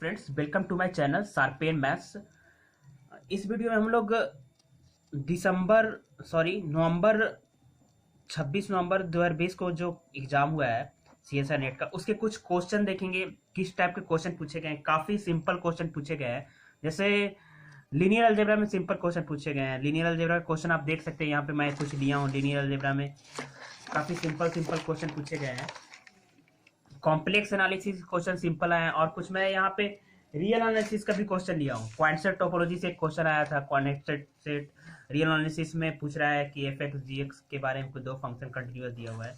Friends, welcome to my channel sharpen maths. इस video में हम लोग नवंबर 26 नवंबर 2020 को जो एग्जाम हुआ है सीएसआई नेट का, उसके कुछ क्वेश्चन देखेंगे। किस टाइप के क्वेश्चन पूछे गए हैं। काफी सिंपल क्वेश्चन पूछे गए हैं। जैसे लीनियर अलजेब्रा में सिंपल क्वेश्चन पूछे गए हैं। लीनियर अलजेब्रा का क्वेश्चन आप देख सकते हैं, यहाँ पे मैं कुछ लिया हूँ। लीनियर अलजेब्रा में काफी सिंपल सिंपल क्वेश्चन पूछे गए हैं। कॉम्प्लेक्स एनालिसिस क्वेश्चन सिंपल आए हैं, और कुछ मैं यहाँ पे रियल एनालिसिस का भी क्वेश्चन लिया हूँ। क्वांट सेट टोपोलॉजी से एक क्वेश्चन आया था। क्वांट सेट रियल एनालिसिस में पूछ रहा है कि एफ एक्स जी एक्स के बारे में कोई दो फंक्शन कंटिन्यूअस दिया हुआ है।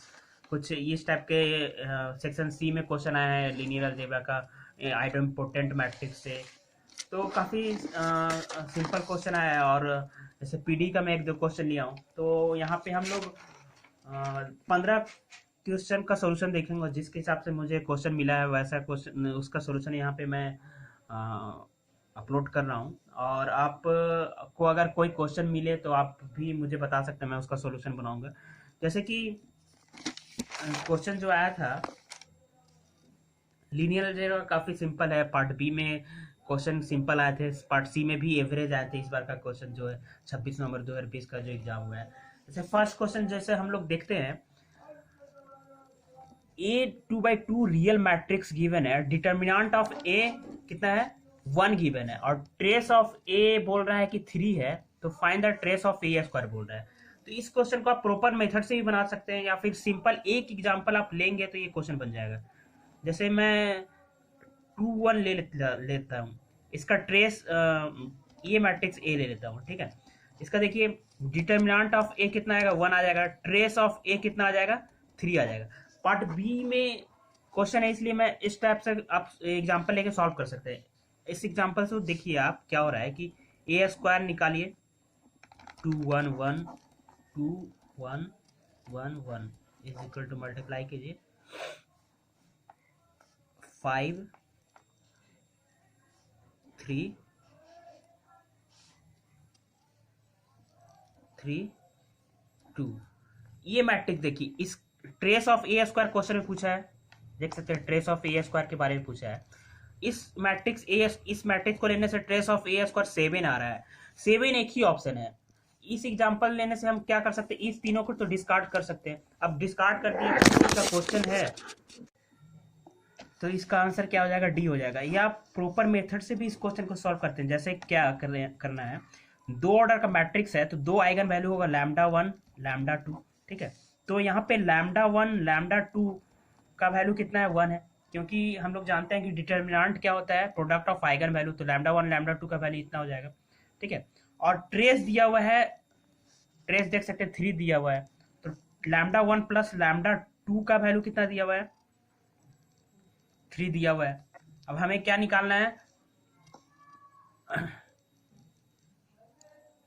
कुछ इस टाइप के सेक्शन सी में क्वेश्चन आया है लीनियर अलजेब्रा का, आइडेम्पोटेंट मैट्रिक्स से। तो काफ़ी सिंपल क्वेश्चन आया है। और जैसे पीडी का मैं एक दो क्वेश्चन लिया हूँ, तो यहाँ पे हम लोग 15 क्वेश्चन का सॉल्यूशन देखेंगे, और जिसके हिसाब से मुझे क्वेश्चन मिला है वैसा क्वेश्चन उसका सॉल्यूशन यहाँ पे मैं अपलोड कर रहा हूँ। और आप को अगर कोई क्वेश्चन मिले तो आप भी मुझे बता सकते हैं, मैं उसका सॉल्यूशन बनाऊंगा। जैसे कि क्वेश्चन जो आया था लीनियर अलजेब्रा काफ़ी सिंपल है। पार्ट बी में क्वेश्चन सिंपल आए थे, पार्ट सी में भी एवरेज आए थे। इस बार का क्वेश्चन जो है 26 नवंबर 2020 का जो एग्जाम हुआ है, जैसे फर्स्ट क्वेश्चन जैसे हम लोग देखते हैं, ए 2/2 रियल मैट्रिक्स गिवन है। डिटर्मिनेंट ऑफ ए कितना है, 1 गिवन है, और ट्रेस ऑफ ए बोल रहा है कि 3 है। तो find the trace of A square बोल रहा है। तो इस क्वेश्चन को आप प्रॉपर मेथड से भी बना सकते हैं, या फिर सिंपल एक एग्जांपल आप लेंगे तो ये क्वेश्चन बन जाएगा। जैसे मैं 2 1 लेता हूँ। इसका ट्रेस ये मैट्रिक्स ए ले लेता हूँ, ठीक है। इसका देखिए, डिटर्मिनेंट ऑफ ए कितना आएगा, 1 आ जाएगा। ट्रेस ऑफ ए कितना आ जाएगा, 3 आ जाएगा। पार्ट बी में क्वेश्चन है, इसलिए मैं इस टाइप से आप एग्जांपल लेके सॉल्व कर सकते हैं। इस एग्जांपल से देखिए आप क्या हो रहा है कि ए स्क्वायर निकालिए, 2 1 1 2 1 1 1 इज इक्वल टू मल्टीप्लाई कीजिए 5 3 3 2। ये मैट्रिक्स देखिए, इस trace of A square question में पूछा है, देख सकते हैं ट्रेस ऑफ ए स्क्वायर के बारे में पूछा है। इस मैट्रिक्स को लेने से ट्रेस ऑफ ए स्क्वायर 7 आ रहा है। 7 एक ही ऑप्शन है। इस एग्जांपल लेने से हम क्या कर सकते हैं, इस तीनों को तो डिस्कार्ड कर सकते हैं। अब डिस्कार्ड कर दिए, इसका क्वेश्चन है तो इसका आंसर क्या हो जाएगा, डी हो जाएगा। या आप प्रॉपर मेथड से भी इस क्वेश्चन को सॉल्व करते हैं। जैसे क्या करना है, दो ऑर्डर का मैट्रिक्स है, तो दो आइगन वैल्यू होगा, लैम्डा 1 लैम्डा 2, ठीक है। तो यहाँ पे लैम्डा 1 लैम्डा 2 का वैल्यू कितना है, 1 है। क्योंकि हम लोग जानते हैं कि डिटर्मिनेंट क्या होता है, प्रोडक्ट ऑफ आइगन वैल्यू। तो लैम्डा 1 लैम्डा 2 का वैल्यू इतना हो जाएगा, ठीक है। और ट्रेस दिया हुआ है, ट्रेस देख सकते हैं 3 दिया हुआ है। तो लैम्डा 1 प्लस लैम्डा 2 का वैल्यू कितना दिया हुआ है, 3 दिया हुआ है। अब हमें क्या निकालना है,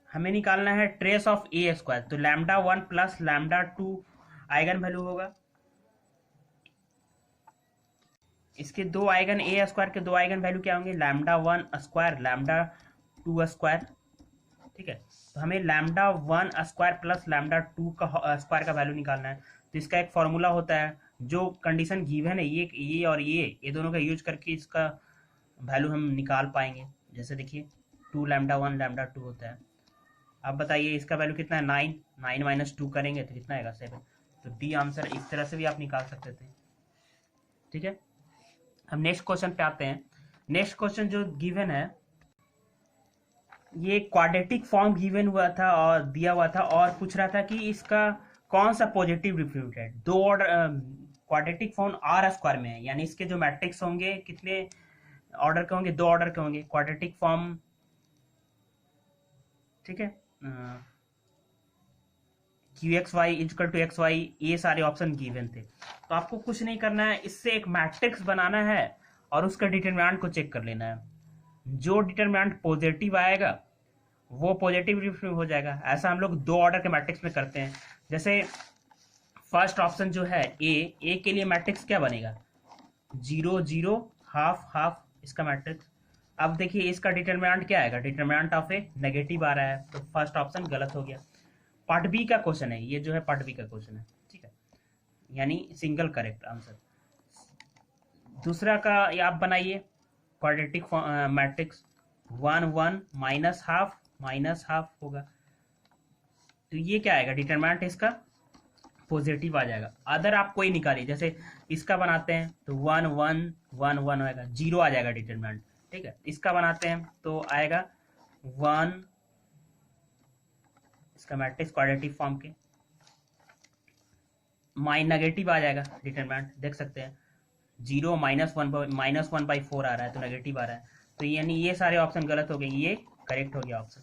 हमें निकालना है ट्रेस ऑफ ए स्क्वायर। तो lambda 1 plus lambda 2 eigen value होगा। इसके दो आइगन ए स्क्वायर के दो आइगन वैल्यू क्या होंगे, लैम्डा 1 स्क्वायर लैम्डा 2 स्क्वायर, ठीक है। तो हमें लैम्डा 1 स्क्वायर प्लस लैम्डा 2 का स्क्वायर का वैल्यू निकालना है। तो इसका एक फॉर्मूला होता है, जो कंडीशन गिवन है, ये और ये दोनों का यूज करके इसका वैल्यू हम निकाल पाएंगे। जैसे देखिए 2 लैम्डा 1 लैम्डा 2 होता है। अब बताइए इसका वैल्यू कितना है, 9 9 माइनस 2 करेंगे तो कितना आएगा, 7। तो डी आंसर इस तरह से भी आप निकाल सकते थे, ठीक है। हम नेक्स्ट क्वेश्चन पे आते हैं। नेक्स्ट क्वेश्चन जो गिवन है, ये क्वाड्रेटिक फॉर्म गिवन हुआ था और दिया हुआ था, और पूछ रहा था कि इसका कौन सा पॉजिटिव रिप्यूट है। दो order quadratic form R square में है, यानी इसके जो मैट्रिक्स होंगे कितने ऑर्डर के होंगे, दो ऑर्डर के होंगे क्वाड्रेटिक फॉर्म, ठीक है। Q x y equal to x y, ये सारे ऑप्शन गिवन थे। तो आपको कुछ नहीं करना है, इससे एक मैट्रिक्स बनाना है और उसका डिटरमिनेंट को चेक कर लेना है। जो डिटरमिनेंट पॉजिटिव आएगा वो पॉजिटिव रिप्रेजेंट हो जाएगा। ऐसा हम लोग दो ऑर्डर के मैट्रिक्स में करते हैं। जैसे फर्स्ट ऑप्शन जो है ए के लिए मैट्रिक्स क्या बनेगा, 0 0 हाफ हाफ, इसका मैट्रिक्स। अब देखिए इसका डिटरमिनेंट क्या आएगा, डिटरमिनेंट ऑफ ए नेगेटिव आ रहा है, तो फर्स्ट ऑप्शन गलत हो गया। पार्ट बी का क्वेश्चन है ये, जो है पार्ट बी का क्वेश्चन है, ठीक है, यानी सिंगल करेक्ट आंसर। दूसरा का ये आप बनाइए, क्वाड्रेटिक मैट्रिक्स 1 1 माइनस हाफ होगा, तो ये क्या आएगा, डिटरमिनेंट इसका पॉजिटिव आ जाएगा। अदर आप कोई निकालिए, जैसे इसका बनाते हैं तो 1 1 1 1 आएगा, 0 आ जाएगा डिटरमिनेंट। ठीक है, इसका बनाते हैं तो आएगा 1, इसका मैट्रिक्स क्वाड्रेटिक फॉर्म के नेगेटिव आ जाएगा डिटरमिनेंट, देख सकते हैं 0 -1/4 आ रहा है तो नेगेटिव आ रहा है, तो यानी ये सारे ऑप्शन गलत हो गए, ये करेक्ट हो गया ऑप्शन।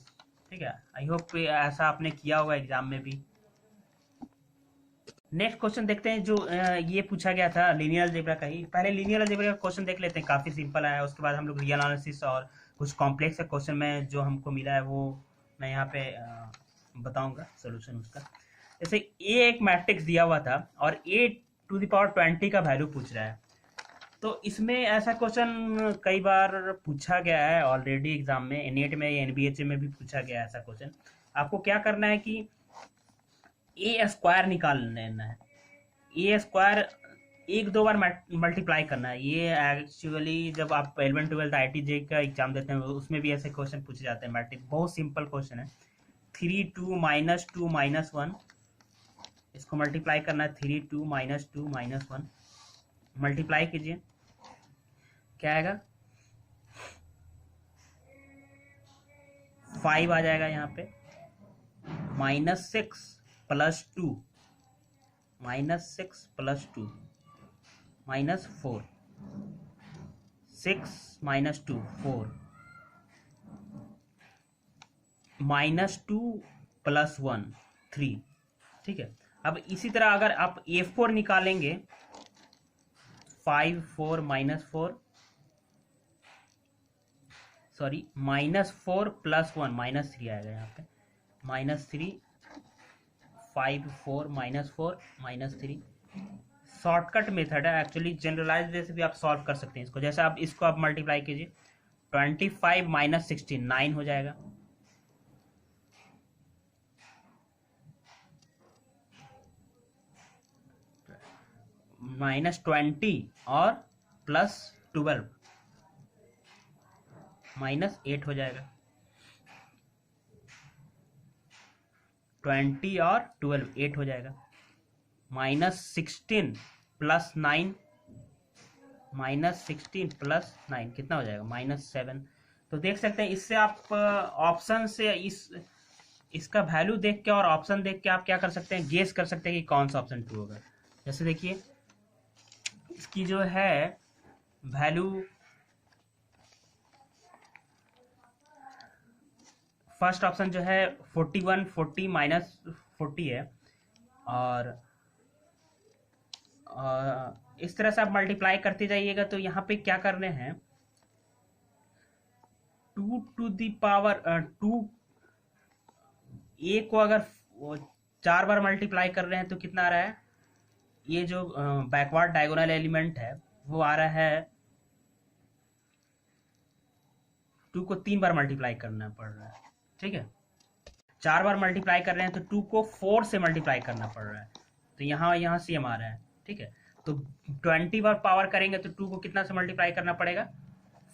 ठीक है, आई होप ऐसा आपने किया होगा एग्जाम में भी। नेक्स्ट क्वेश्चन देखते हैं, जो ये पूछा गया था लीनियर अलजेब्रा का ही। पहले लीनियर अलजेब्रा का क्वेश्चन देख लेते हैं, काफी सिंपल है। उसके बाद हम लोग रियल एनालिसिस और कुछ कॉम्प्लेक्स क्वेश्चन में जो हमको मिला है वो मैं यहाँ पे बताऊंगा सोल्यूशन उसका। जैसे ए एक मैट्रिक्स दिया हुआ था और a⁻20 का वैल्यू पूछ रहा है, तो इसमें ऐसा क्वेश्चन कई बार पूछा गया है ऑलरेडी एग्जाम में, नेट में या एनबीएचए में भी पूछा गया है ऐसा क्वेश्चन। आपको क्या करना है कि ए स्क्वायर निकाल लेना है, ए स्क्वायर एक दो बार मल्टीप्लाई करना है। ये एक्चुअली जब आप 11 12 IIT JEE का एग्जाम देते हैं उसमें भी ऐसे क्वेश्चन पूछे जाते हैं मैट्रिक्स, बहुत सिंपल क्वेश्चन है। 3 2 -2 -1, इसको मल्टीप्लाई करना है, 3 2 -2 -1 मल्टीप्लाई कीजिए, क्या आएगा 5 आ जाएगा यहाँ पे, -6 + 2 -6 + 2 -4, 6 - 2 4, -2 + 1 3। ठीक है, अब इसी तरह अगर आप A4 निकालेंगे, 5 4 -4 सॉरी -4 + 1 -3 आएगा यहाँ पे, -3 5 4 -4 -3। शॉर्टकट मेथड है एक्चुअली, जनरलाइज वे से भी आप सॉल्व कर सकते हैं इसको। जैसे आप इसको आप मल्टीप्लाई कीजिए, 25 - 16 9 हो जाएगा, -20 और +12 -8 हो जाएगा, 20 और 12 8 हो जाएगा, -16 + 9 -16 + 9 कितना हो जाएगा, -7। तो देख सकते हैं इससे आप ऑप्शन से इसका वैल्यू देख के और ऑप्शन देख के आप क्या कर सकते हैं, गेस कर सकते हैं कि कौन सा ऑप्शन ट्रू होगा। जैसे देखिए इसकी जो है वैल्यू, फर्स्ट ऑप्शन जो है 41 40 -40 है, और इस तरह से आप मल्टीप्लाई करते जाइएगा। तो यहाँ पे क्या करने हैं, 2 टू द पावर 2, ए को अगर 4 बार मल्टीप्लाई कर रहे हैं तो कितना आ रहा है, ये जो बैकवर्ड डायगोनल एलिमेंट है वो आ रहा है, 2 को 3 बार मल्टीप्लाई करना पड़ रहा है। ठीक है, 4 बार मल्टीप्लाई कर रहे हैं तो 2 को 4 से मल्टीप्लाई करना पड़ रहा है, तो यहाँ सेम आ रहा है। ठीक है, तो 20 बार पावर करेंगे तो 2 को कितना से मल्टीप्लाई करना पड़ेगा,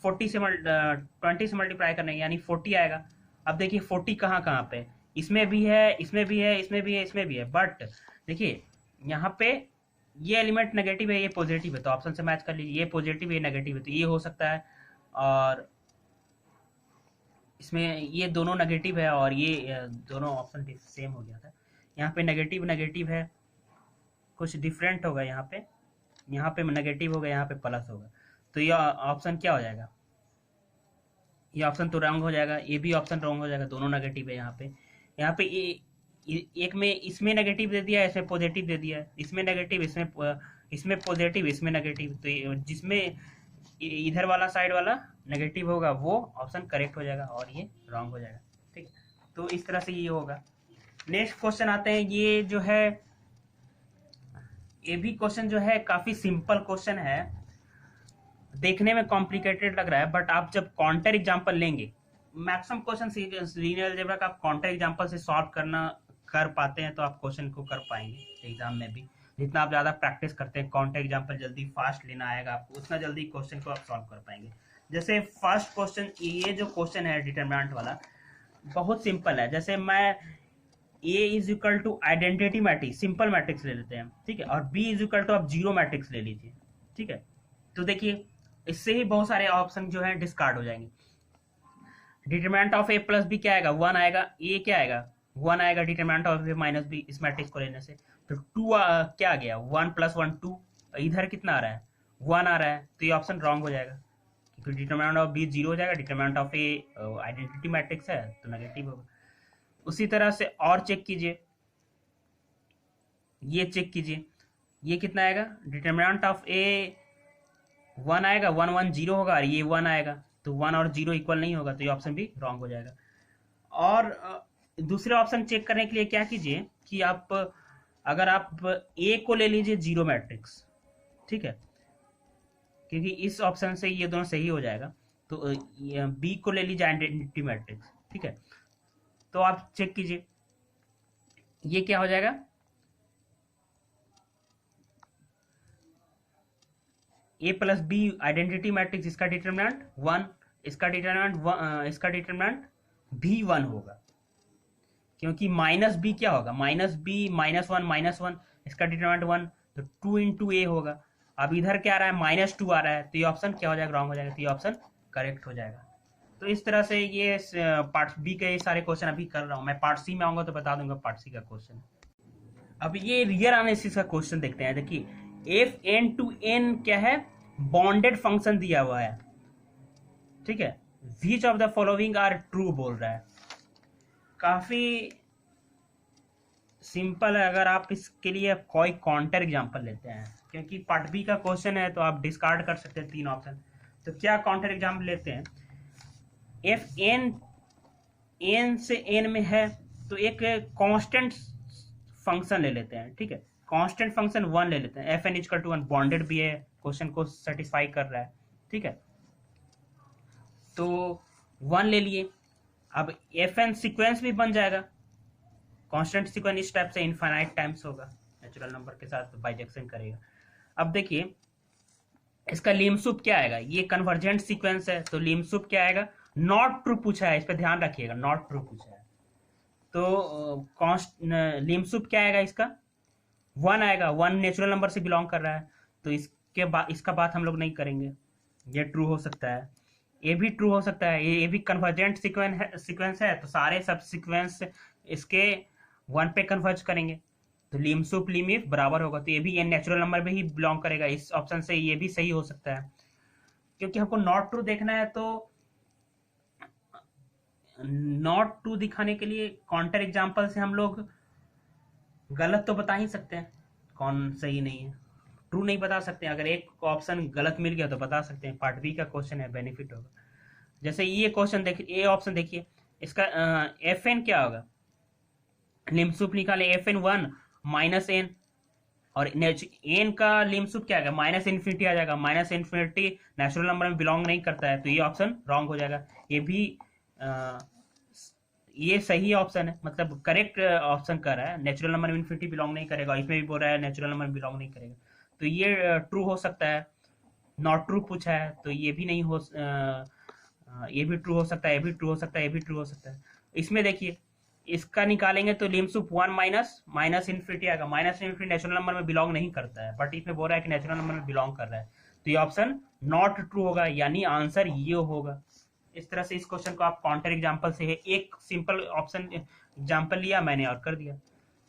20 से मल्टीप्लाई करना है, यानी 40 आएगा। अब देखिए 40 कहाँ कहाँ पे, इसमें भी है, इसमें भी है, इसमें भी है, इसमें भी है, बट देखिए यहाँ पे ये एलिमेंट नेगेटिव है, ये पॉजिटिव है, तो ऑप्शन से मैच कर लीजिए, ये पॉजिटिव है, नेगेटिव है, तो ये हो सकता है। और इसमें ये दोनों नेगेटिव है और ये दोनों ऑप्शन सेम हो गया था। यहाँ पे नेगेटिव नेगेटिव है, कुछ डिफरेंट होगा, यहाँ पे नेगेटिव होगा, यहाँ पे प्लस होगा, तो ये ऑप्शन क्या हो जाएगा, ये ऑप्शन तो रॉन्ग हो जाएगा, ये भी ऑप्शन रॉन्ग हो जाएगा, दोनों नेगेटिव है। यहाँ पे एक में इसमें नेगेटिव दे दिया है, इसमें पॉजिटिव दे दिया है, इसमें नेगेटिव, इसमें पॉजिटिव, इसमें नेगेटिव, तो जिसमें इधर वाला साइड वाला नेगेटिव होगा वो ऑप्शन करेक्ट हो जाएगा और ये रॉन्ग हो जाएगा। ठीक, तो इस तरह से ये होगा। नेक्स्ट क्वेश्चन आते हैं, ये जो है ये भी क्वेश्चन जो है काफी सिंपल क्वेश्चन है, देखने में कॉम्प्लिकेटेड लग रहा है, बट आप जब काउंटर एग्जांपल लेंगे, मैक्सिमम क्वेश्चन लीनियर अलजेब्रा का आप काउंटर एग्जांपल से सॉल्व कर पाते हैं तो आप क्वेश्चन को कर पाएंगे एग्जाम में भी। जितना आप ज़्यादा प्रैक्टिस करते हैं, काउंटर एग्जांपल जल्दी फास्ट लेना आएगा आपको, उतना जल्दी क्वेश्चन को आप सॉल्व कर पाएंगे। जैसे फर्स्ट क्वेश्चन, ये जो क्वेश्चन है डिटरमिनेंट वाला बहुत सिंपल है। जैसे मैं A is equal to identity matrix, simple matrix ले लेते हैं, ठीक है, और बी इज इक्वल टू आप जीरो मैट्रिक्स ले लीजिए, ठीक है। तो देखिए इससे ही बहुत सारे ऑप्शन जो है डिस्कार्ड हो जाएंगे। Determinant of A plus B क्या आएगा, वन आएगा, ए क्या आएगा, वन आएगा, determinant of A minus B इस मैट्रिक्स को लेने से। तो टू क्या आ गया, वन प्लस वन टू, इधर कितना आ रहा है, वन आ रहा है, तो ये ऑप्शन रॉन्ग हो जाएगा क्योंकि डिटरमिनेंट ऑफ बी जीरो हो जाएगा, determinant of A identity matrix है तो नेगेटिव होगा। उसी तरह से और चेक कीजिए, ये चेक कीजिए, ये कितना आएगा, डिटरमिनेंट ऑफ ए वन आएगा, वन वन जीरो होगा, और ये वन आएगा, तो वन और जीरो इक्वल नहीं होगा, तो ये ऑप्शन भी रॉन्ग हो जाएगा। और दूसरे ऑप्शन चेक करने के लिए क्या कीजिए कि आप अगर आप ए को ले लीजिए जीरो मैट्रिक्स, ठीक है, क्योंकि इस ऑप्शन से ये दोनों सही हो जाएगा। तो बी को ले लीजिए आइडेंटिटी मैट्रिक्स, ठीक है। तो आप चेक कीजिए ये क्या हो जाएगा, ए प्लस बी आइडेंटिटी मैट्रिक्स, इसका डिटरमिनेंट वन, इसका डिटरमिनेंट भी वन होगा, क्योंकि माइनस बी क्या होगा, माइनस बी माइनस वन, इसका डिटरमिनेंट वन, तो टू इंटू ए होगा। अब इधर क्या आ रहा है, माइनस टू आ रहा है, तो ये ऑप्शन क्या हो जाएगा, रॉन्ग हो जाएगा, तो ये ऑप्शन करेक्ट हो जाएगा। तो इस तरह से ये पार्ट बी के सारे क्वेश्चन अभी कर रहा हूँ मैं, पार्ट सी में आऊंगा तो बता दूंगा पार्ट सी का क्वेश्चन। अब ये रियल एनालिसिस का क्वेश्चन देखते हैं। देखिए एफ एन टू एन क्या है, बॉन्डेड फंक्शन दिया हुआ है, ठीक है, which of the following are true बोल रहा है। काफी सिंपल है, अगर आप इसके लिए कोई काउंटर एग्जांपल लेते हैं, क्योंकि पार्ट बी का क्वेश्चन है तो आप डिस्कार्ड कर सकते हैं तीन ऑप्शन। तो क्या काउंटर एग्जांपल लेते हैं, एफ एन एन से एन में है तो एक कांस्टेंट फंक्शन ले लेते हैं, ठीक है, कांस्टेंट फंक्शन वन ले लेते हैं, f n equal to one, bounded भी है, क्वेश्चन को सेटिस्फाई कर रहा है, ठीक है। तो वन ले लिए, अब एफ एन सिक्वेंस भी बन जाएगा, कांस्टेंट सीक्वेंस इस टाइप से इनफाइनाइट टाइम्स होगा, नेचुरल नंबर के साथ बाइजेक्शन करेगा। अब देखिए इसका लिमसुप क्या आएगा, ये कन्वर्जेंट सीक्वेंस है तो लिमसुप क्या आएगा, नॉट ट्रू पूछा है, इस पर ध्यान रखिएगा, नॉट ट्रू पूछा है। तो लिमसुप क्या आएगा, इसका वन आएगा, वन नेचुरल नंबर से बिलोंग कर रहा है, तो इसके बाद इसका बात हम लोग नहीं करेंगे, ये ट्रू हो सकता है, ये भी ट्रू हो सकता है, ये भी कन्वर्जेंट सीक्वेंस है तो सारे सब सीक्वेंस इसके वन पे कन्वर्ज करेंगे, तो लिमसुप लिमिफ बराबर होगा, तो ये भी ये नेचुरल नंबर में ही बिलोंग करेगा, इस ऑप्शन से ये भी सही हो सकता है। क्योंकि हमको नॉट ट्रू देखना है तो नॉट ट्रू दिखाने के लिए काउंटर एग्जांपल से हम लोग गलत तो बता ही सकते हैं, कौन सही नहीं है, ट्रू नहीं बता सकते, अगर एक ऑप्शन गलत मिल गया तो बता सकते हैं। पार्ट बी का क्वेश्चन है, बेनिफिट होगा। जैसे ये क्वेश्चन देखिए, ये ऑप्शन देखिए, इसका एफ एन क्या होगा, लिमसुप निकाले f n one minus n, और एन का लिमसुप क्या आएगा, माइनस इन्फिनिटी आ जाएगा, माइनस इन्फिनिटी नेचुरल नंबर में बिलोंग नहीं करता है, तो ये ऑप्शन रॉन्ग हो जाएगा। ये भी ये सही ऑप्शन है, मतलब करेक्ट ऑप्शन कर रहा है, नेचुरल नंबर में इन्फिनिटी बिलोंग नहीं करेगा, इसमें भी बोल रहा है नेचुरल नंबर में बिलोंग नहीं करेगा, तो ये ट्रू हो सकता है। नॉट ट्रू पूछा है तो ये भी नहीं हो, ये भी ट्रू हो सकता है, ये भी ट्रू हो सकता है, ये भी ट्रू हो सकता है। इसमें देखिए इसका निकालेंगे तो लिमसुप वन माइनस इन्फिनिटी आएगा, माइनस इन्फिनिटी नेचुरल नंबर में बिलोंग नहीं करता है, बट इसमें बोल रहा है कि नेचुरल नंबर में बिलोंग कर रहा है, तो ये ऑप्शन नॉट ट्रू होगा, यानी आंसर ये होगा। इस तरह से इस क्वेश्चन को आप काउंटर एग्जांपल से है, एक सिंपल ऑप्शन एग्जांपल लिया मैंने और कर दिया,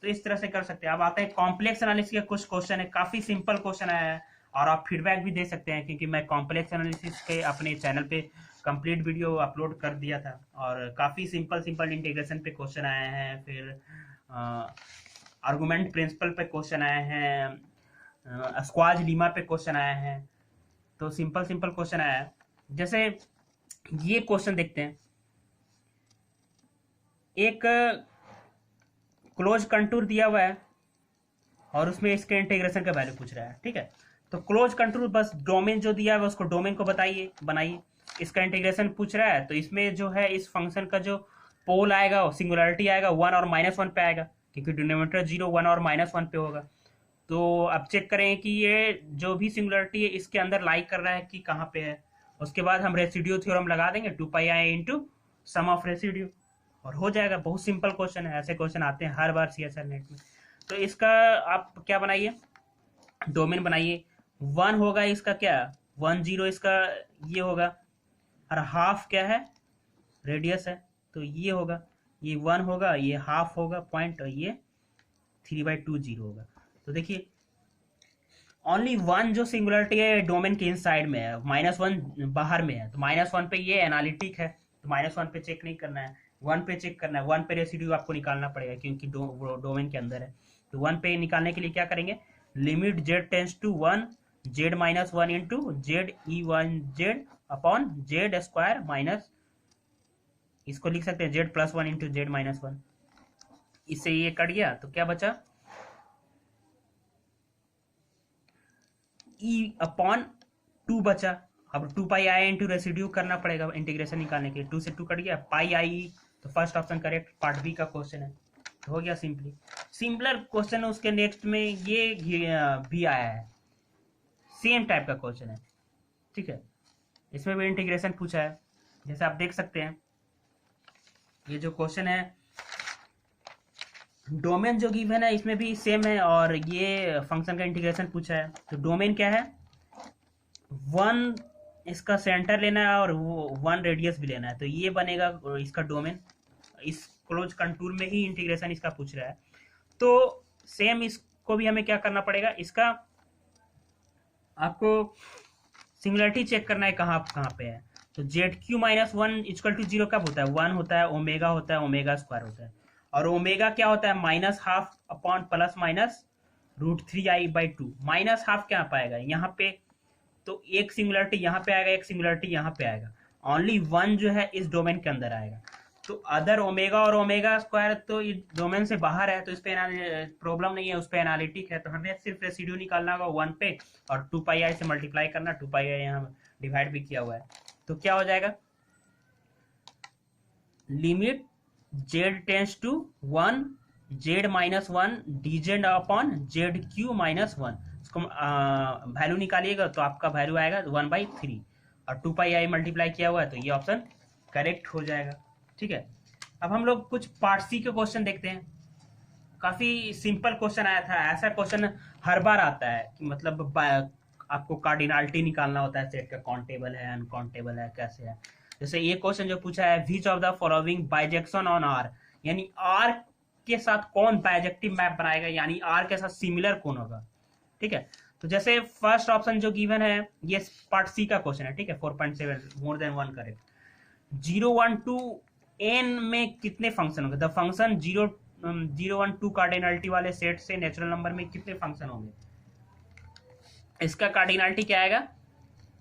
तो इस तरह से कर सकते हैं। अब आते हैं कॉम्प्लेक्स एनालिसिस का कुछ क्वेश्चन है, काफी सिंपल क्वेश्चन आया है, और आप फीडबैक भी दे सकते हैं, क्योंकि मैं कॉम्प्लेक्स एनालिसिस के अपने चैनल पे कंप्लीट वीडियो अपलोड कर दिया था, और काफ़ी सिंपल इंटीग्रेशन पे क्वेश्चन आए हैं, फिर आर्गुमेंट प्रिंसिपल पे क्वेश्चन आए हैं, स्क्वाज लीमा पे क्वेश्चन आए हैं, तो सिंपल क्वेश्चन आया है। जैसे ये क्वेश्चन देखते हैं, एक क्लोज कंटूर दिया हुआ है और उसमें इसके इंटीग्रेशन का वैल्यू पूछ रहा है, ठीक है, तो क्लोज कंटूर बस डोमेन जो दिया हुआ है उसको डोमेन को बनाइए, इसका इंटीग्रेशन पूछ रहा है, तो इसमें जो है इस फंक्शन का जो पोल आएगा वो सिंगुलरिटी आएगा वन और माइनस वन पे आएगा, क्योंकि डिनोमिनेटर जीरो वन और माइनस वन पे होगा। तो अब चेक करें कि ये जो भी सिंगुलरिटी है इसके अंदर लाई कर रहा है कि कहाँ पे है, उसके बाद हम रेसिड्यू थ्योरम लगा देंगे, 2 pi into sum of residue, और हो जाएगा। बहुत सिंपल क्वेश्चन है, ऐसे क्वेश्चन आते हैं हर बार CSR नेट में। तो इसका आप क्या बनाइए, डोमेन बनाइए। 1 होगा इसका क्या, 10 इसका ये होगा, और हाफ क्या है, रेडियस है, तो ये होगा, ये 1 होगा, ये हाफ होगा पॉइंट, और ये 3/2 होगा। तो देखिए ओनली 1 जो सिंगुलरिटी है डोमेन के इनसाइड में है, -1 बाहर में है, तो -1 पे ये एनालिटिक है, तो -1 पे चेक नहीं करना है, 1 पे चेक करना है। 1 पे रेसिड्यू आपको निकालना पड़ेगा क्योंकि डोमेन के अंदर है। तो 1 पे निकालने के लिए क्या करेंगे, limit z tends to 1 z-1 into ZE1z upon z square minus, इसको लिख सकते हैं z+1 इंटू z-1। इससे ये कट गया तो क्या बचा, ई अपॉन 2 बचा। अब 2 पाई इंटू रेसिड्यू करना पड़ेगा इंटीग्रेशन निकालने के लिए, 2 से 2 कट गया, पाई। तो first option correct, part B का क्वेश्चन है, तो हो गया सिंपली। सिंपलर क्वेश्चन है उसके नेक्स्ट में ये भी आया है, सेम टाइप का क्वेश्चन है, ठीक है। इसमें भी इंटीग्रेशन पूछा है, जैसे आप देख सकते हैं ये जो क्वेश्चन है, डोमेन जो गिवन है इसमें भी सेम है, और ये फंक्शन का इंटीग्रेशन पूछा है। तो डोमेन क्या है, 1 इसका सेंटर लेना है और 1 रेडियस भी लेना है, तो ये बनेगा इसका डोमेन। इस क्लोज कंटूर में ही इंटीग्रेशन इसका पूछ रहा है। तो सेम इसको भी हमें क्या करना पड़ेगा, इसका आपको सिंगुलरिटी चेक करना है कहाँ कहाँ पे है। तो ZQ-1 = 0 कब होता है, 1 होता है, ओमेगा होता है, ओमेगा स्क्वायर होता है, और ओमेगा क्या होता है, -12 अपॉन प्लस माइनस √3i/2। -12 क्या पाएगा यहाँ पे, तो एक सिंगुलरिटी यहाँ पे आएगा, एक सिंगुलरिटी यहाँ पे आएगा, ओनली 1 जो है इस डोमेन के अंदर आएगा। तो अदर ओमेगा और ओमेगा स्क्वायर तो इस डोमेन से बाहर है, तो इस पे प्रॉब्लम नहीं है, उस पे एनालिटिक है। तो हमें सिर्फ रेसिड्यू निकालना होगा 1 पे, और 2 पाई से मल्टीप्लाई करना, 2 पाई यहाँ डिवाइड भी किया हुआ है। तो क्या हो जाएगा, limit z tends to 1 z-1 dz upon ZQ-1, इसको वैल्यू निकालिएगा तो आपका वैल्यू आएगा 1/3, और 2 पाई मल्टीप्लाई किया हुआ है, तो ये ऑप्शन करेक्ट हो जाएगा, ठीक है। अब हम लोग कुछ पार्ट सी के क्वेश्चन देखते हैं। काफी सिंपल क्वेश्चन आया था, ऐसा क्वेश्चन हर बार आता है कि मतलब आपको कार्डिनलिटी निकालना होता है सेट का, काउंटेबल है, अनकाउंटेबल है, कैसे है। जैसे ये क्वेश्चन जो पूछा है, which of the following bijection on R, यानी आर के साथ कौन बाइजेक्टिव मैप बनाएगा, यानी आर के साथ सिमिलर कौन होगा, ठीक है। तो जैसे फर्स्ट ऑप्शन जो गिवन है ये पार्ट सी का क्वेश्चन है, ठीक है, 4.7 मोर देन 1 करेक्ट। 0, 1, 2 n में कितने फंक्शन होंगे, द फंक्शन 0, 1, 2 कार्डिनलिटी वाले सेट से नेचुरल नंबर में कितने फंक्शन होंगे। इसका कार्डिनलिटी क्या आएगा,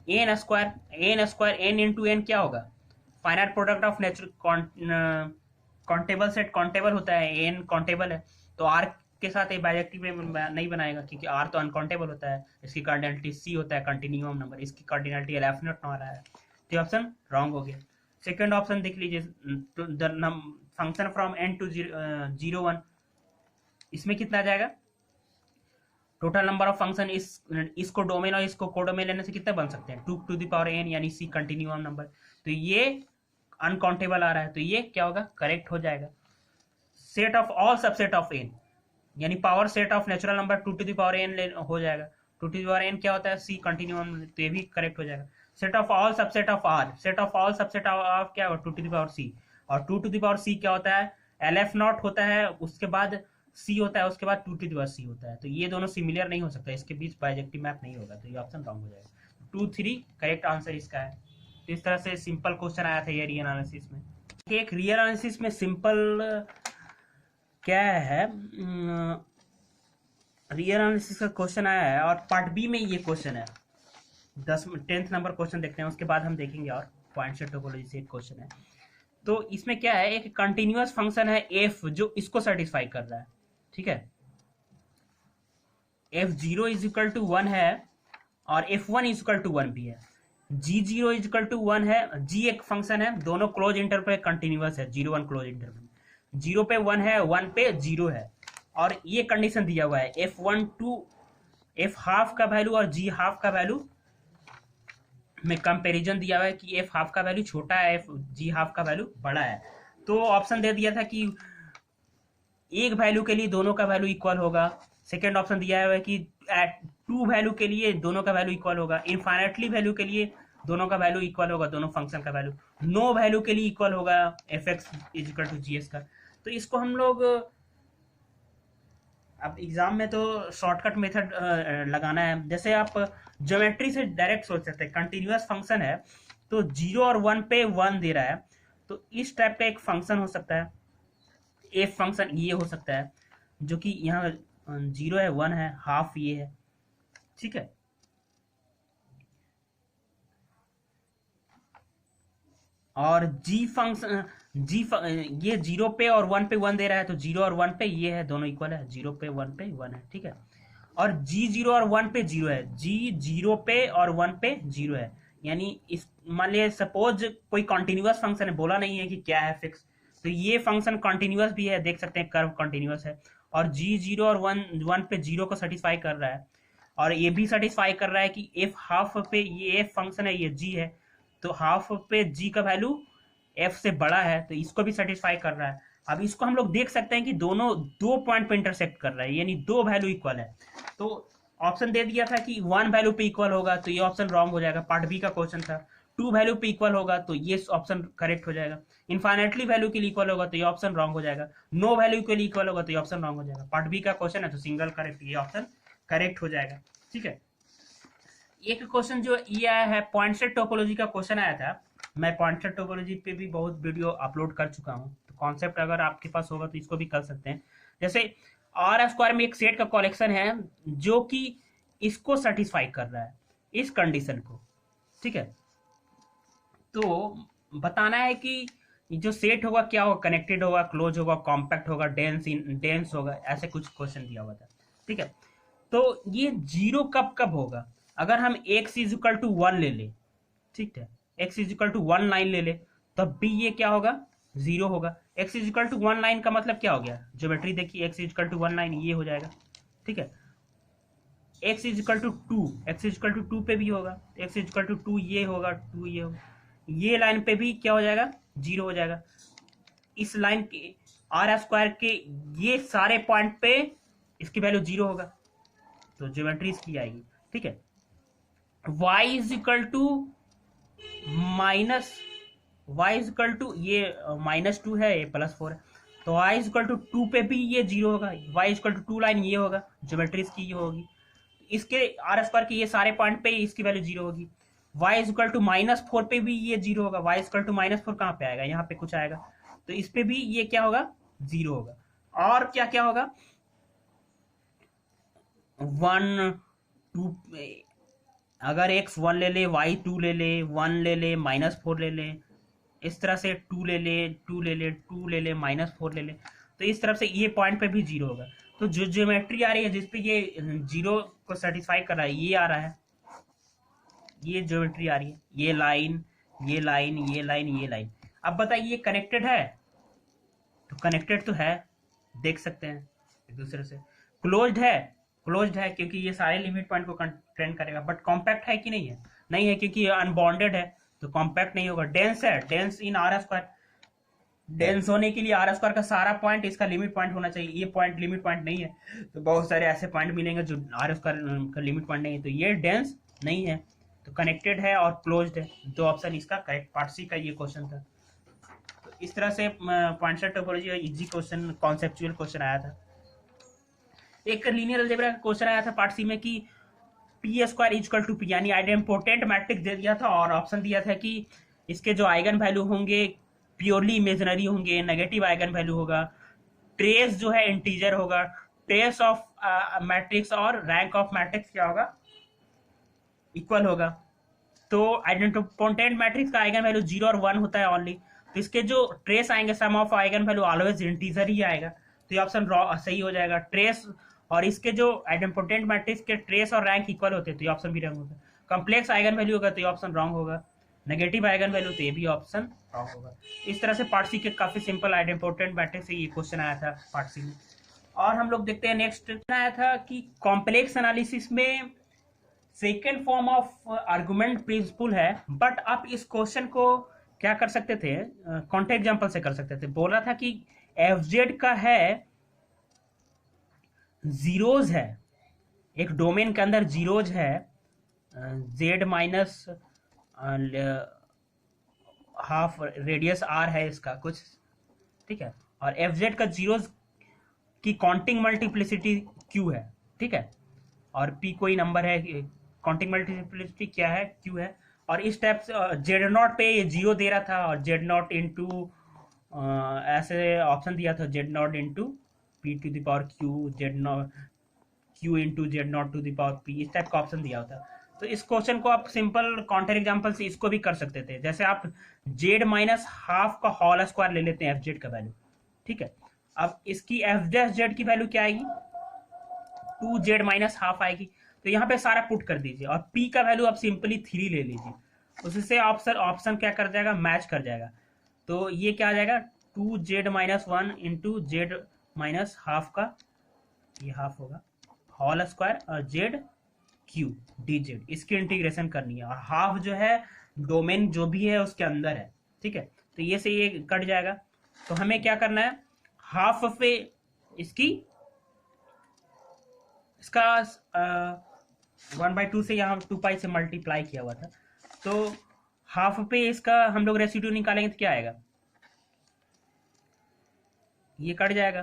n square n into n क्या होगा, finite product of natural countable set, countable होता है, n काउंटेबल है, तो r के साथ एक बाइजेक्टिव नहीं बनाएगा क्योंकि r तो अनकाउंटेबल होता है। इसकी कार्डिनलिटी c होता है, कंटिन्यूअम नंबर, इसकी कार्डिनलिटी LF नॉट आ रहा है, तो ऑप्शन रॉन्ग हो गया। सेकेंड ऑप्शन देख लीजिए, फंक्शन फ्रॉम n टू 0, 1, इसमें कितना आ जाएगा, टोटल नंबर ऑफ फंक्शन इसको डोमेन और इसको कोडोमेन लेने से कितने बन सकते हैं, 2n, यानी c कंटिन्यूअम नंबर, तो ये अनकाउंटेबल आ रहा है, तो ये क्या होगा, करेक्ट हो जाएगा। Set of all subset of n, यानी power set of natural number 2n हो जाएगा, 2n क्या होता है, c कंटिन्यूअम, तो ये भी करेक्ट हो जाएगा। Set of all subset of r, set of all subset of क्या होगा, 2c, और 2c क्या होता है, LF0 होता है, उसके बाद c होता है, उसके बाद 2c होता है, तो ये दोनों सिमिलर नहीं हो सकता, इसके बीच बाइजेक्टिव मैप नहीं होगा, तो ये ऑप्शन रॉन्ग हो जाएगा। 2, 3 करेक्ट आंसर इसका है। तो इस तरह से सिंपल क्वेश्चन आया था ये रियल एनालिसिस में। एक रियल एनालिसिस में सिंपल क्या है, रियल एनालिसिस का क्वेश्चन आया है, और पार्ट बी में ये क्वेश्चन है, 10th नंबर क्वेश्चन देखते हैं, उसके बाद हम देखेंगे और पॉइंट से टोपोलॉजी से एक क्वेश्चन है। तो इसमें क्या है, एक कंटिन्यूअस फंक्शन है f जो इसको सेटिस्फाई कर रहा है, ठीक है, f0 = 1 है और f1 = 1 भी है, g0 = 1 है, g एक फंक्शन है, दोनों क्लोज इंटरवल पे कंटिन्यूअस है, 0, 1 क्लोज इंटरवल, 0 पे 1 है, 1 पे 0 है, और ये कंडीशन दिया हुआ है f1 2 f हाफ का वैल्यू और g हाफ का वैल्यू में कंपैरिजन दिया हुआ है कि एफ हाफ का वैल्यू छोटा है, एफ जी हाफ का वैल्यू बड़ा है। तो ऑप्शन दे दिया था कि एक वैल्यू के लिए दोनों का वैल्यू इक्वल होगा। सेकेंड ऑप्शन दिया हुआ है कि एट टू वैल्यू के लिए दोनों का वैल्यू इक्वल होगा। इनफाइनाइटली वैल्यू के लिए दोनों का वैल्यू इक्वल होगा, दोनों फंक्शन का वैल्यू। नो वैल्यू के लिए इक्वल होगा f x is equal to g s का। तो इसको हम लोग अब एग्जाम में तो शॉर्टकट मेथड लगाना है। जैसे आप ज्योमेट्री से डायरेक्ट सोच सकते हैं, कंटिन्यूअस फंक्शन है तो 0 और 1 पे 1 दे रहा है, तो इस टाइप का एक फंक्शन हो सकता है। एफ फंक्शन ये हो सकता है, जो कि यहाँ 0 है 1 है हाफ ये है, ठीक है। और जी फंक्शन ये 0 पे और 1 पे 1 दे रहा है, तो 0 और 1 पे ये है, दोनों इक्वल है, 0 पे 1 पे 1 है, ठीक है। और जी 0 और 1 पे 0 है, जी 0 पे और 1 पे 0 है। यानी इस मान लिया सपोज कोई कॉन्टिन्यूअस फंक्शन है, बोला नहीं है कि क्या है फिक्स, तो ये फंक्शन कॉन्टिन्यूअस भी है, देख सकते हैं कर्व कॉन्टिन्यूअस है। और जी 0 और 1 पे 0 को सेटिस्फाई कर रहा है, और ये भी सेटिस्फाई कर रहा है कि एफ हाफ पे ये एफ फंक्शन है, ये जी है, तो हाफ पे जी का वैल्यू एफ से बड़ा है, तो इसको भी सेटिस्फाई कर रहा है। अब इसको हम लोग देख सकते हैं कि दोनों दो पॉइंट पे इंटरसेक्ट कर रहा है, यानी दो वैल्यू इक्वल है। तो ऑप्शन दे दिया था कि 1 वैल्यू पे इक्वल होगा, तो ये ऑप्शन रॉन्ग हो जाएगा, पार्ट बी का क्वेश्चन था। 2 वैल्यू पे इक्वल होगा, तो ये ऑप्शन करेक्ट हो जाएगा। इनफाइनाइटली वैल्यू के लिए इक्वल होगा, तो ये ऑप्शन रॉन्ग हो जाएगा। नो वैल्यू के लिए इक्वल होगा, तो ये ऑप्शन रॉन्ग हो जाएगा। पार्ट बी का क्वेश्चन है तो सिंगल करेक्ट, ये ऑप्शन करेक्ट हो जाएगा, ठीक है। एक क्वेश्चन जो ये आया है पॉइंट सेट टोपोलॉजी का क्वेश्चन आया था, मैं पॉइंट सेट टोपोलॉजी पे भी बहुत वीडियो अपलोड कर चुका हूँ, तो कॉन्सेप्ट अगर आपके पास होगा तो इसको भी कर सकते हैं। जैसे आर स्क्वायर में एक सेट का कलेक्शन है जो कि इसको सेटिस्फाई कर रहा है, इस कंडीशन को, ठीक है। तो बताना है कि जो सेट होगा क्या होगा, कनेक्टेड होगा, क्लोज होगा, कॉम्पैक्ट होगा, डेंस होगा, ऐसे कुछ क्वेश्चन दिया हुआ था, ठीक है। तो ये जीरो कब कब होगा, अगर हम एक्स इज इक्वल टू 1 ले ले, ठीक है, x is equal to 1 line ले ले, तब भी ये क्या होगा, जीरो होगा। X is equal to 1 line का मतलब क्या हो गया, ज्योमेट्री देखिए, x is equal to 1 line ये हो जाएगा, ठीक है। X is equal to 2, x is equal to 2 पे भी होगा, एक्स इज इक्वल टू 2 ये होगा, 2 ये होगा, ये लाइन पे भी क्या हो जाएगा, जीरो हो जाएगा। इस लाइन के आर स्क्वायर के ये सारे पॉइंट पे इसकी वैल्यू जीरो होगा, तो ज्योमेट्री इसकी आएगी, ठीक है। y is equal to minus, y is equal to ये -2 है, ये +4 है, तो y इज इक्वल टू 2 पे भी ये जीरो होगा, y is equal to 2 line ये होगा, ज्योमेट्री इसकी ये होगी। इसके आर स्क्वायर के ये सारे पॉइंट पे इसकी वैल्यू जीरो होगी। y इज इक्वल टू -4 पे भी ये जीरो होगा, y इज इक्वल टू -4 कहाँ पे आएगा, यहाँ पे कुछ आएगा, तो इस पे भी ये क्या होगा, जीरो होगा। और क्या क्या होगा, 1 2, अगर x 1 ले ले, y 2 ले ले, 1 ले ले, -4 ले ले, इस तरह से 2 ले ले, 2 ले ले, 2 ले ले, -4 ले ले, तो इस तरफ से ये पॉइंट पे भी जीरो होगा। तो जो ज्योमेट्री आ रही है जिसपे ये जीरो को सेटिस्फाई कर रहा है, ये आ रहा है, ये ज्योमेट्री आ रही है, ये लाइन, ये लाइन, ये लाइन, ये लाइन। अब बताइए ये कनेक्टेड है, तो कनेक्टेड तो है, देख सकते हैं एक दूसरे से। क्लोज्ड है, क्लोज्ड है क्योंकि ये सारे लिमिट पॉइंट को कंटेन करेगा, बट कॉम्पैक्ट है कि नहीं है, नहीं है क्योंकि ये अनबाउंडेड है, तो कॉम्पैक्ट नहीं होगा। डेंस है, dense in are square, dense होने के लिए आर स्क्वायर का सारा पॉइंट इसका लिमिट पॉइंट होना चाहिए, ये पॉइंट लिमिट पॉइंट नहीं है, तो बहुत सारे ऐसे पॉइंट मिलेंगे जो आर स्क्वायर का लिमिट पॉइंट नहीं है, तो ये डेंस नहीं है, तो कनेक्टेड है और क्लोज्ड है, दो ऑप्शन इसका करेक्ट। पार्ट सी का ये क्वेश्चन था। तो इस तरह से पॉइंट सेट टोपोलॉजी का इजी क्वेश्चन, कॉन्सेप्चुअल क्वेश्चन आया था। एक लीनियर अलजेब्रा का क्वेश्चन आया था पार्ट सी में कि P square equal to P, यानी आइडेम्पोटेंट मैट्रिक्स दे दिया था और ऑप्शन दिया था कि इसके जो आइगन वैल्यू होंगे प्योरली इमेजिनरी होंगे, नेगेटिव आइगन वैल्यू होगा, ट्रेस जो है इंटीजर होगा, ट्रेस ऑफ मैट्रिक्स और रैंक ऑफ मैट्रिक्स क्या होगा, इक्वल होगा। तो आइडेंटिपोटेंट मैट्रिक्स का आइगन वैल्यू 0 और 1 होता है ओनली, तो इसके जो ट्रेस आएंगे sum of eigen value always integer ही आएगा, तो ये ऑप्शन सही हो जाएगा। ट्रेस और इसके जो आइडेंटिपोटेंट मैट्रिक्स के ट्रेस और रैंक इक्वल होते हैं, तो ये ऑप्शन भी रॉन्ग होगा। कॉम्प्लेक्स आइगन वैल्यू होगा तो ये ऑप्शन रॉन्ग होगा। नेगेटिव आइगन वैल्यू तो ये भी ऑप्शन रॉन्ग होगा। इस तरह से पार्ट सी के काफी सिंपल आइडेंटिपोटेंट मैट्रिक्स से ये क्वेश्चन आया था पार्ट सी में। और हम लोग देखते हैं नेक्स्ट आया था कि कॉम्प्लेक्स एनालिसिस में second form of argument principle है, बट आप इस क्वेश्चन को क्या कर सकते थे, कॉन्टेक्ट एग्जांपल से कर सकते थे। बोल रहा था कि एफ जेड का है जीरोज है, एक डोमेन के अंदर जीरोज है, z minus half radius R है इसका कुछ, ठीक है, और एफ जेड का जीरोज की काउंटिंग मल्टीप्लिसिटी क्यू है, ठीक है, और पी कोई नंबर है, काउंटिंग मल्टीप्लिसिटी क्या है, क्यू है। और इस टाइप से जेड नॉट पे ये जीरो दे रहा था, और जेड नॉट इंटू ऐसे ऑप्शन दिया था, z not into p to the power q, z not q into z not to the power p, इस टाइप का ऑप्शन दिया होता। तो इस क्वेश्चन को आप सिंपल काउंटर एग्जांपल से इसको भी कर सकते थे। जैसे आप जेड माइनस हाफ का होल स्क्वायर ले लेते हैं एफ जेड का वैल्यू, ठीक है, अब इसकी एफ डैश जेड की वैल्यू क्या आएगी, 2z माइनस हाफ आएगी। तो यहाँ पे सारा पुट कर दीजिए, और p का वैल्यू आप सिंपली 3 ले लीजिए, उससे ऑप्शन क्या कर जाएगा, मैच कर जाएगा। तो ये क्या आ जाएगा, 2z minus 1 into Z minus half का, ये हाफ होगा, होल स्क्वायर, और जेड क्यू डी जेड, इसकी इंटीग्रेशन करनी है, और हाफ जो है डोमेन जो भी है उसके अंदर है, ठीक है। तो ये से ये कट जाएगा। तो हमें क्या करना है, हाफ पे इसकी इसका 1/2 से यहाँ 2 पाई से मल्टीप्लाई किया हुआ था, तो हाफ पे इसका हम लोग रेसिड्यू निकालेंगे तो क्या आएगा, ये कट जाएगा।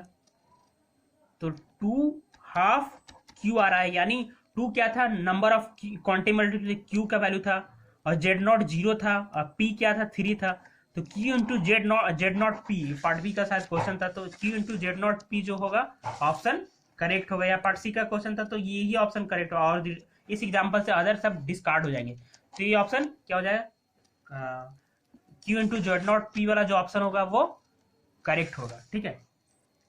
तो 2 हाफ क्यू आ रहा है, यानी 2 क्या था, number of quantity multiply Q का वैल्यू था, और जेड नॉट 0 था, और पी क्या था, 3 था। तो q into z not p, part B का शायद क्वेश्चन था, तो q into z not p जो होगा ऑप्शन करेक्ट होगा, या पार्ट सी का क्वेश्चन था तो ये ही ऑप्शन करेक्ट होगा, और इस एग्जांपल से अदर सब डिस्कार्ड हो जाएंगे। तो ये ऑप्शन क्या हो जाएगा, Q into z not P वाला जो ऑप्शन होगा वो करेक्ट होगा, ठीक है।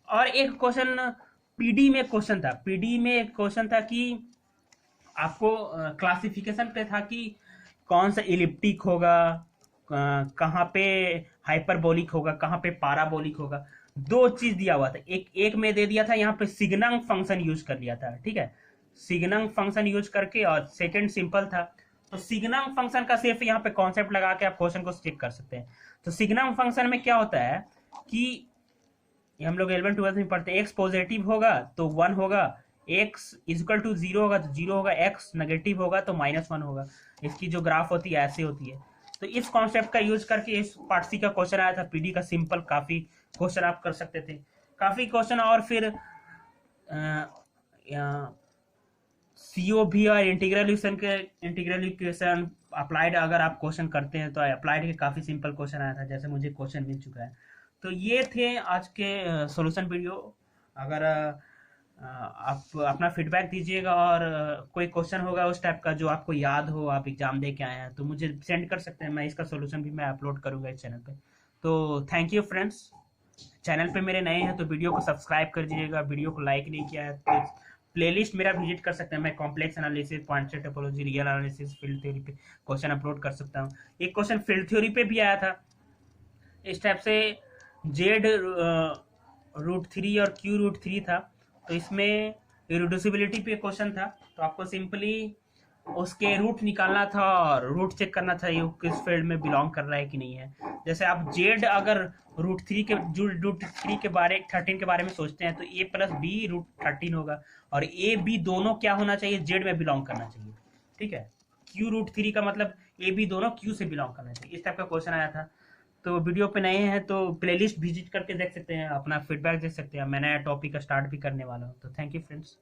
और एक क्वेश्चन पीडी में क्वेश्चन था, पीडी में एक क्वेश्चन था कि आपको क्लासिफिकेशन पे था कि कौन सा इलिप्टिक होगा, कहाँ पे हाइपरबोलिक होगा, कहाँ पे पाराबोलिक होगा। दो चीज दिया हुआ था, एक में दे दिया था यहाँ पे सिग्नम फंक्शन यूज कर लिया था, ठीक है, सिग्नम फंक्शन यूज करके, और सेकंड सिंपल था। तो सिग्नम फंक्शन का सिर्फ यहाँ पे कॉन्सेप्ट लगा के आप क्वेश्चन को चेक कर सकते हैं। तो सिग्नम फंक्शन में क्या होता है कि हम लोग 11th-12th में पढ़ते हैं, एक्स पॉजिटिव होगा तो 1 होगा, एक्स इक्वल टू 0 होगा तो 0 होगा, एक्स नेगेटिव होगा तो -1 होगा। इसकी जो ग्राफ होती है ऐसे होती है। तो इस कॉन्सेप्ट का यूज करके इस पार्ट सी का क्वेश्चन आया था, पीडी का सिंपल काफी क्वेश्चन आप कर सकते थे, काफी क्वेश्चन। और फिर सीओ भी और इंटीग्रल इक्वेशन अप्लाइड अगर आप क्वेश्चन करते हैं तो अप्लाइड के काफी सिंपल क्वेश्चन आया था, जैसे मुझे क्वेश्चन मिल चुका है। तो ये थे आज के सॉल्यूशन वीडियो। अगर आप अपना फीडबैक दीजिएगा, और कोई क्वेश्चन होगा उस टाइप का जो आपको याद हो, आप एग्जाम दे के आए हैं, तो मुझे सेंड कर सकते हैं, मैं इसका सॉल्यूशन भी मैं अपलोड करूंगा इस चैनल पे। तो थैंक यू फ्रेंड्स, चैनल पे मेरे नए हैं तो वीडियो को सब्सक्राइब कर दीजिएगा, वीडियो को लाइक नहीं किया है तो प्लेलिस्ट मेरा विजिट कर सकते हैं, मैं complex analysis, point topology, real analysis, field theory पे क्वेश्चन अपलोड कर सकता हूँ। एक क्वेश्चन फील्ड थ्योरी पे भी आया था इस टाइप से, जेड √3 और क्यू √3 था, तो इसमें इरिड्यूसिबिलिटी पे क्वेश्चन था। तो आपको सिंपली उसके रूट निकालना था और रूट चेक करना था ये किस फील्ड में बिलोंग कर रहा है कि नहीं है। जैसे आप जेड अगर √3 के बारे 13 के बारे में सोचते हैं तो a प्लस बी √13 होगा, और ए बी दोनों क्या होना चाहिए, जेड में बिलोंग करना चाहिए, ठीक है। क्यू √3 का मतलब ए बी दोनों क्यू से बिलोंग करना चाहिए, इस टाइप का क्वेश्चन आया था। तो वीडियो पे नए हैं तो प्लेलिस्ट विजिट करके देख सकते हैं, अपना फीडबैक दे सकते हैं, मैं नया टॉपिक स्टार्ट भी करने वाला हूँ। तो थैंक यू फ्रेंड्स।